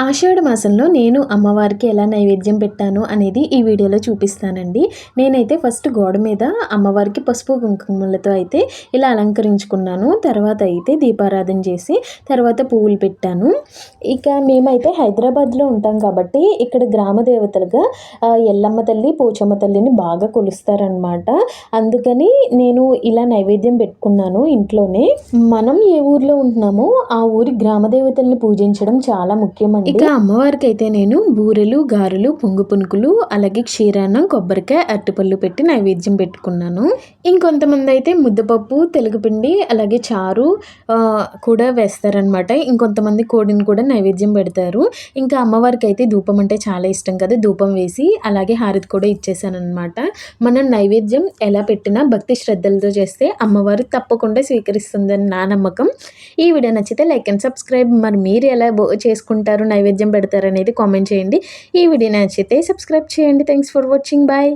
ఆషాఢ మాసంలో నేను అమ్మవారికి ఎలా నైవేద్యం పెట్టాను అనేది ఈ వీడియోలో చూపిస్తానండి. నేనైతే ఫస్ట్ గోడ మీద అమ్మవారికి పసుపు కుంకుమలతో అయితే ఇలా అలంకరించుకున్నాను. తర్వాత అయితే దీపారాధన చేసి తర్వాత పువ్వులు పెట్టాను. ఇక మేమైతే హైదరాబాద్లో ఉంటాం కాబట్టి ఇక్కడ గ్రామ దేవతలుగా ఎల్లమ్మ తల్లి, పోచమ్మ తల్లిని బాగా కొలుస్తారనమాట. అందుకని నేను ఇలా నైవేద్యం పెట్టుకున్నాను ఇంట్లోనే. మనం ఏ ఊర్లో ఉంటున్నామో ఆ ఊరి గ్రామ దేవతల్ని పూజించడం చాలా ముఖ్యమండి. ఇక అమ్మవారికి అయితే నేను బూరెలు, గారెలు, పొంగు పునుకులు, అలాగే క్షీరాన్నం, కొబ్బరికాయ, అరటిపళ్ళు పెట్టి నైవేద్యం పెట్టుకున్నాను. ఇంకొంతమంది అయితే ముద్దపప్పు, తెలగపిండి, అలాగే చారు కూడా వేస్తారనమాట. ఇంకొంతమంది కోడిని కూడా నైవేద్యం పెడతారు. ఇంకా అమ్మవారికి అయితే ధూపం అంటే చాలా ఇష్టం కదా, ధూపం వేసి అలాగే హారతి కూడా ఇచ్చేసానమాట. మనం నైవేద్యం ఎలా పెట్టినా భక్తి శ్రద్ధలతో చేస్తే అమ్మవారు తప్పకుండా స్వీకరిస్తుందని నా నమ్మకం. ఈ వీడియో నచ్చితే లైక్ అండ్ సబ్స్క్రైబ్. మరి మీరు ఎలా చేసుకుంటారు, నైవేద్యం పెడతారనేది కామెంట్ చేయండి. ఈ వీడియో నచ్చితే సబ్స్క్రైబ్ చేయండి. Thanks for watching. బాయ్.